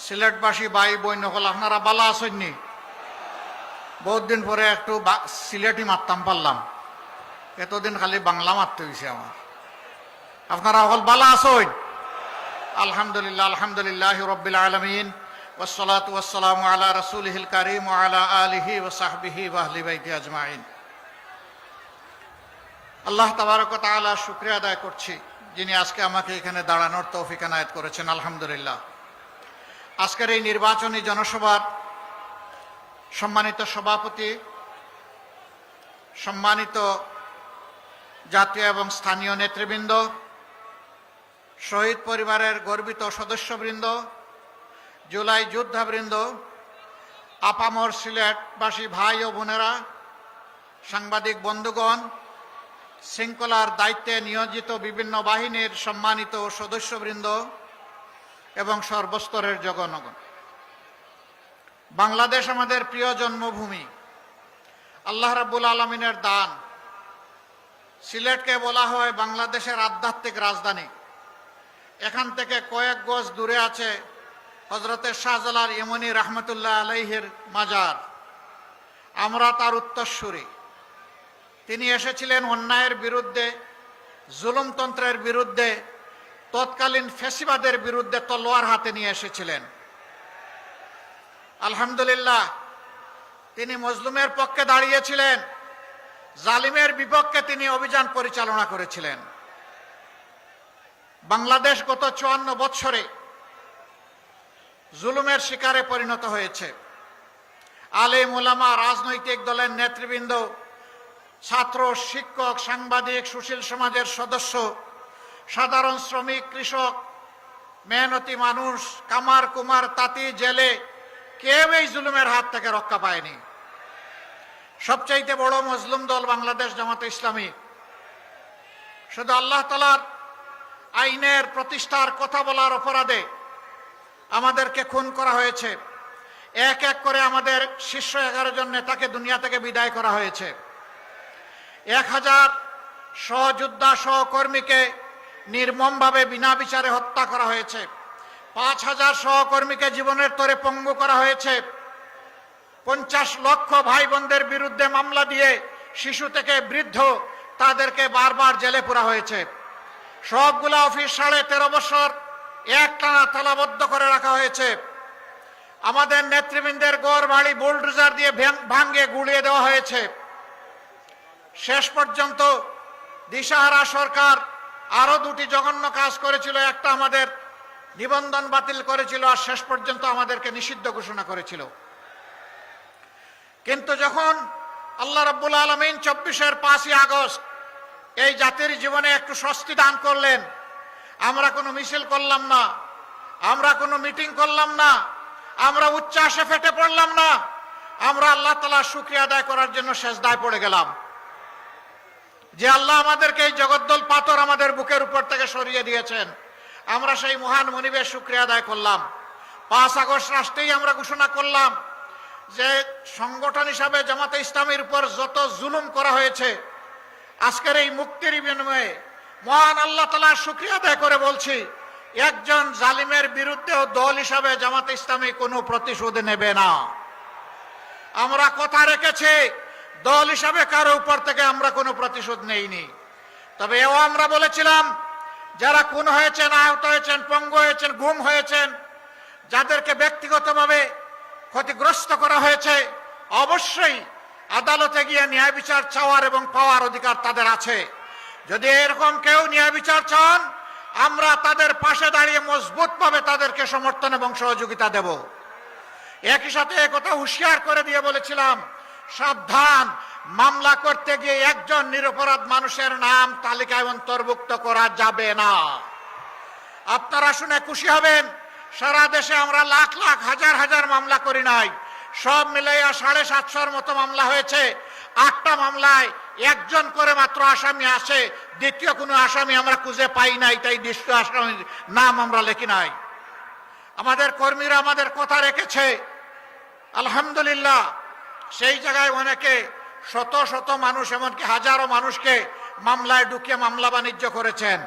সিলেটবাসী ভাই বোন হল আপনারা বালা আসেননি? বহুত দিন পরে একটু সিলেটি মারতাম পারলাম, এতদিন খালি বাংলা মারতে হয়েছে আমার। আপনারা হল বালা আসেন? আলহামদুলিল্লাহ, আলহামদুলিল্লাহ রব্বিল আলামিন, ওয়াসসালাতু ওয়াসসালামু আলা রাসূলিহিল কারীম ওয়া আলা আলিহি ওয়া সাহবিহি ওয়া আহলি বাইতি আজমাইন। আল্লাহ তাবারক ওয়া তাআলা শুকরিয়া আদায় করছি, যিনি আজকে আমাকে এখানে দাঁড়ানোর তৌফিক এনায়েত করেছেন। আলহামদুলিল্লাহ। আজকের এই নির্বাচনী জনসভার সম্মানিত সভাপতি, সম্মানিত জাতীয় এবং স্থানীয় নেতৃবৃন্দ, শহীদ পরিবারের গর্বিত সদস্যবৃন্দ, জুলাই যোদ্ধাবৃন্দ, আপামর সিলেটবাসী ভাই ও বোনেরা, সাংবাদিক বন্ধুগণ, শৃঙ্খলার দায়িত্বে নিয়োজিত বিভিন্ন বাহিনীর সম্মানিত সদস্যবৃন্দ এবং সর্বস্তরের জনগণ, বাংলাদেশ আমাদের প্রিয় জন্মভূমি, আল্লাহ রাব্বুল আলামিনের দান। সিলেটকে বলা হয় বাংলাদেশের আধ্যাত্মিক রাজধানী। এখান থেকে কয়েক গজ দূরে আছে হযরতে শাহজালাল ইমানি রহমতুল্লাহ আলাইহির মাজার। আমরা তার উত্তরসূরি। তিনি এসেছিলেন অন্যায়ের বিরুদ্ধে, জুলুমতন্ত্রের বিরুদ্ধে, তৎকালীন ফ্যাসিবাদের বিরুদ্ধে তলোয়ার হাতে নিয়ে এসেছিলেন। আলহামদুলিল্লাহ, তিনি মজলুমের পক্ষে দাঁড়িয়েছিলেন, জালিমের বিপক্ষে তিনি অভিযান পরিচালনা করেছিলেন। বাংলাদেশ গত ৫৪ বৎসরে জুলুমের শিকারে পরিণত হয়েছে। আলেম ওলামা, রাজনৈতিক দলের নেতৃবৃন্দ, ছাত্র, শিক্ষক, সাংবাদিক, সুশীল সমাজের সদস্য, সাধারণ শ্রমিক, কৃষক, মেহনতি মানুষ, কামার কুমার, তাঁতি, জেলে, কেউ এই জুলুমের হাত থেকে রক্ষা পায়নি। সবচাইতে বড় মজলুম দল বাংলাদেশ জামাতে ইসলামী। শুধু আল্লাহ তাআলার আইনের প্রতিষ্ঠার কথা বলার অপরাধে আমাদেরকে খুন করা হয়েছে। এক এক করে আমাদের শীর্ষ 11 জন নেতাকে দুনিয়া থেকে বিদায় করা হয়েছে। 1000 সহযোদ্ধা সহকর্মীকে নির্মমভাবে বিনা বিচারে হত্যা করা হয়েছে। 5000 সহকর্মীকে জীবনের তরে পঙ্গু করা হয়েছে। 50 লক্ষ ভাই বোনদের বিরুদ্ধে মামলা দিয়ে শিশু থেকে বৃদ্ধ তাদেরকে বারবার জেলে পুরা হয়েছে। সবগুলা অফিস 13.5 বছর একটানা তালাবদ্ধ করে রাখা হয়েছে। আমাদের নেতৃবৃন্দের গড় বাড়ি বুলডোজার দিয়ে ভাঙ্গে গুড়িয়ে দেওয়া হয়েছে। শেষ পর্যন্ত দিশাহারা সরকার আরো 2টি জঘন্য কাজ করেছিল। একটা আমাদের নিবন্ধন বাতিল করেছিল, আর শেষ পর্যন্ত আমাদেরকে নিষিদ্ধ ঘোষণা করেছিল। কিন্তু যখন আল্লাহ রাব্বুল আলামিন 24-এর 5ই আগস্ট এই জাতির জীবনে একটু স্বস্তি দান করলেন, আমরা কোনো মিছিল করলাম না, আমরা কোনো মিটিং করলাম না, আমরা উচ্ছ্বাসে ফেটে পড়লাম না, আমরা আল্লাহ তাআলার শুকরিয়া আদায় করার জন্য সেজদায় পড়ে গেলাম যে আল্লাহ আমাদেরকে এই জগদ্দল পাথর আমাদের বুকের উপর থেকে সরিয়ে দিয়েছেন। আমরা সেই মহান মনিবের শুকরিয়া আদায় করলাম। 5 আগস্ট রাষ্ট্রেই আমরা ঘোষণা করলাম যে সংগঠন হিসাবে জামাতে ইসলামীর উপর যত জুলুম করা হয়েছে, আজকের এই মুক্তির বিনিময়ে মহান আল্লাহ তাআলার শুকরিয়া আদায় করে বলছি, একজন জালিমের বিরুদ্ধেও দল হিসাবে জামাতে ইসলামী কোনো প্রতিশোধ নেবে না। আমরা কথা রেখেছি, দল হিসাবে কারো উপর থেকে আমরা কোনো প্রতিশোধ নেইনি। তবে এও আমরা বলেছিলাম, যারা খুন হয়েছেন, আহত হয়েছেন, পঙ্গু হয়েছেন, গুম হয়েছেন, যাদেরকে ব্যক্তিগতভাবে ক্ষতিগ্রস্ত করা হয়েছে, অবশ্যই আদালতে গিয়ে ন্যায় বিচার চাওয়ার এবং পাওয়ার অধিকার তাদের আছে। যদি এরকম কেউ ন্যায় বিচার চান, আমরা তাদের পাশে দাঁড়িয়ে মজবুতভাবে তাদেরকে সমর্থন এবং সহযোগিতা দেব। একই সাথে একথা হুঁশিয়ার করে দিয়ে বলেছিলাম, সাবধান, মামলা করতে গিয়ে একজন নিরপরাধ মানুষের নাম তালিকায় অন্তর্ভুক্ত করা যাবে না। আপনারা শুনে খুশি হবেন, সারা দেশে আমরা লাখ লাখ হাজার হাজার মামলা করি নাই, সব মিলাইয়া 750-র মতো মামলা হয়েছে। 8টা মামলায় একজন করে মাত্র আসামি আসে, দ্বিতীয় কোনো আসামি আমরা খুঁজে পাই নাই, তাই দ্বিতীয় আসামির নাম আমরা লিখি নাই। আমাদের কর্মীরা আমাদের কথা রেখেছে, আলহামদুলিল্লাহ। সেই জায়গায় অনেকে শত শত মানুষ, এমনকি হাজারো মানুষকে মামলায় ঢুকিয়ে মামলা বাণিজ্য করেছেন।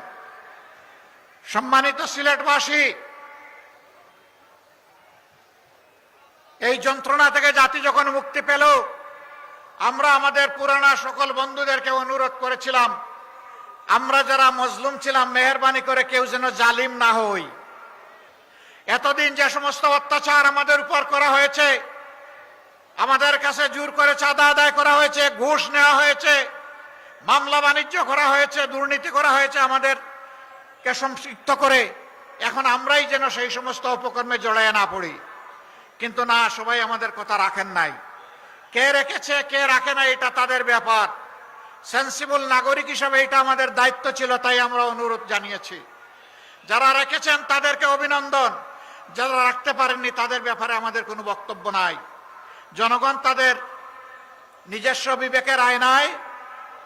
সম্মানিত সিলেটবাসী, এই যন্ত্রণা থেকে জাতি যখন মুক্তি পেল, আমরা আমাদের পুরানা সকল বন্ধুদেরকে অনুরোধ করেছিলাম, আমরা যারা মজলুম ছিলাম মেহেরবানি করে কেউ যেন জালিম না হই। এতদিন যে সমস্ত অত্যাচার আমাদের উপর করা হয়েছে, আমাদের কাছে জোর করে চাঁদা আদায় করা হয়েছে, ঘুষ নেওয়া হয়েছে, মামলা বাণিজ্য করা হয়েছে, দুর্নীতি করা হয়েছে আমাদেরকে সম্পৃক্ত করে, এখন আমরাই যেন সেই সমস্ত অপকর্মে জড়ায় না পড়ি। কিন্তু না, সবাই আমাদের কথা রাখেন নাই। কে রেখেছে কে রাখে না এটা তাদের ব্যাপার। সেন্সিবল নাগরিক হিসাবে এটা আমাদের দায়িত্ব ছিল, তাই আমরা অনুরোধ জানিয়েছি। যারা রেখেছেন তাদেরকে অভিনন্দন, যারা রাখতে পারেননি তাদের ব্যাপারে আমাদের কোনো বক্তব্য নাই। জনগণ তাদের নিজস্ব বিবেকের আয়নায়,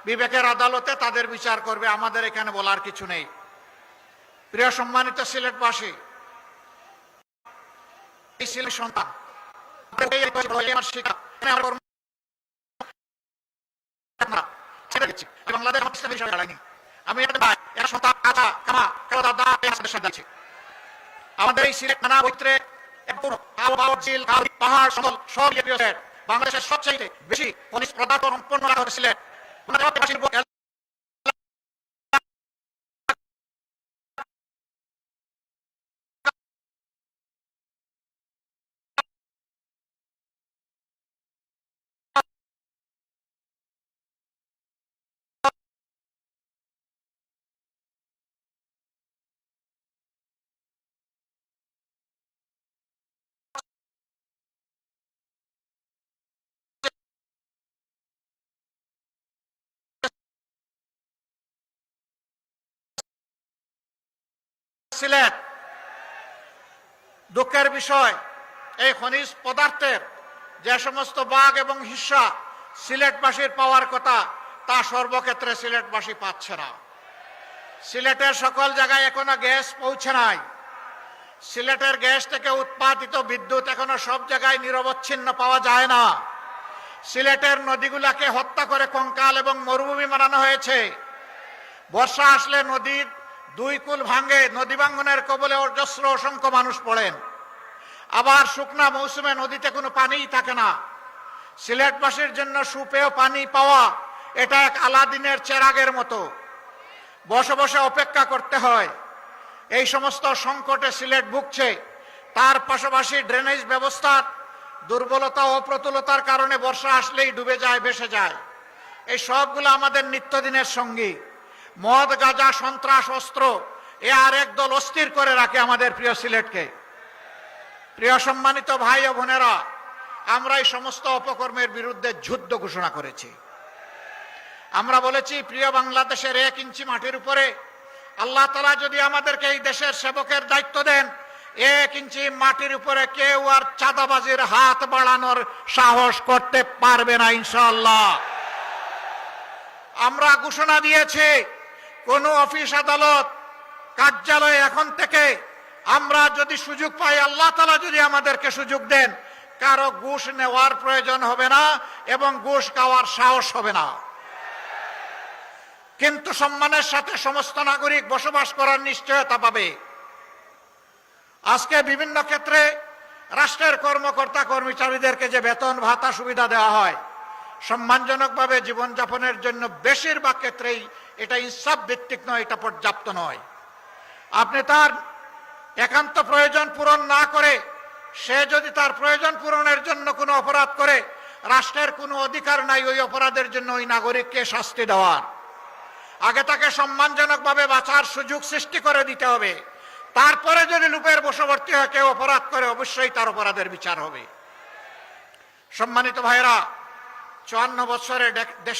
বিবেকের আদালতে তাদের বিচার করবে, আমাদের এখানে বলার কিছু নেই। প্রিয় সম্মানিত সিলেটবাসী, এই সিলেট সন্তান আমাদের এই সিলেট নানা বৈত্রে পাহাড় সব বাংলাদেশের সবচেয়ে বেশি খনিজ পদার্থ সম্পন্ন সিলেট। সিলেট দুঃখের বিষয়, এই খনিজ পদার্থের যে সমস্ত ভাগ এবং হিস্সা সিলেটবাসীর পাওয়ার কথা, তা সর্বক্ষেত্রে সিলেটবাসী পাচ্ছে না। সিলেটের সকল জায়গায় এখনো গ্যাস পৌঁছে নাই। সিলেটের গ্যাস থেকে উৎপাদিত বিদ্যুৎ এখনো সব জায়গায় নিরবচ্ছিন্ন পাওয়া যায় না। সিলেটের নদীগুলাকে হত্যা করে কঙ্কাল এবং মরুভূমি বানানো হয়েছে। বর্ষা আসলে নদীর দুই কুল ভাঙে, নদী ভাঙ্গনের কবলে অজস্র অসংখ্য মানুষ পড়েন। আবার শুকনা মৌসুমে নদীতে কোনো পানিই থাকে না। সিলেটবাসীর জন্য সুপেয় পানি পাওয়া এটা এক আলাদিনের চেরাগের মতো, বসে বসে অপেক্ষা করতে হয়। এই সমস্ত সংকটে সিলেট ভুগছে। তার পাশাপাশি ড্রেনেজ ব্যবস্থার দুর্বলতা ও প্রতুলতার কারণে বর্ষা আসলেই ডুবে যায়, ভেসে যায়। এই সবগুলো আমাদের নিত্যদিনের সঙ্গী। মদ, গাঁজা, সন্ত্রাস, অস্ত্র, এ আর একদল অস্থির করে রাখে আমাদের প্রিয় সিলেটকে। প্রিয় সম্মানিত ভাই ও বোনেরা, আমরা এই সমস্ত অপকর্মের বিরুদ্ধে যুদ্ধ ঘোষণা করেছি। আমরা বলেছি, প্রিয় বাংলাদেশের 1 ইঞ্চি মাটির উপরে আল্লাহ তাআলা যদি আমাদেরকে এই দেশের সেবকের দায়িত্ব দেন, 1 ইঞ্চি মাটির উপরে কেউ আর চাঁদাবাজির হাত বাড়ানোর সাহস করতে পারবে না ইনশাআল্লাহ। আমরা ঘোষণা দিয়েছি, কোন অফিস, আদালত, কার্যালয়ে এখন থেকে আমরা যদি সুযোগ পাই, আল্লাহ তাআলা যদি আমাদেরকে সুযোগ দেন, কারো ঘুষ নেওয়ার প্রয়োজন হবে না এবং ঘুষ খাওয়ার সাহস হবে না। কিন্তু সম্মানের সাথে সমস্ত নাগরিক বসবাস করার নিশ্চয়তা পাবে। আজকে বিভিন্ন ক্ষেত্রে রাষ্ট্রের কর্মকর্তা কর্মচারীদেরকে যে বেতন ভাতা সুবিধা দেওয়া হয়, সম্মানজনকভাবে জীবনযাপনের জন্য বেশিরভাগ ক্ষেত্রেই এটা ইনসাফ ভিত্তিক নয়, এটা পর্যাপ্ত নয়। আপনি তার একান্ত প্রয়োজন পূরণ না করে, সে যদি তার প্রয়োজন পূরণের জন্য কোনো অপরাধ করে, রাষ্ট্রের কোনো অধিকার নাই ওই অপরাধের জন্য ওই নাগরিককে শাস্তি দেওয়ার। আগে তাকে সম্মানজনকভাবে বাঁচার সুযোগ সৃষ্টি করে দিতে হবে। তারপরে যদি লুপের বশবর্তী হয়ে কেউ অপরাধ করে, অবশ্যই তার অপরাধের বিচার হবে। সম্মানিত ভাইরা, 54 বছরে দেশের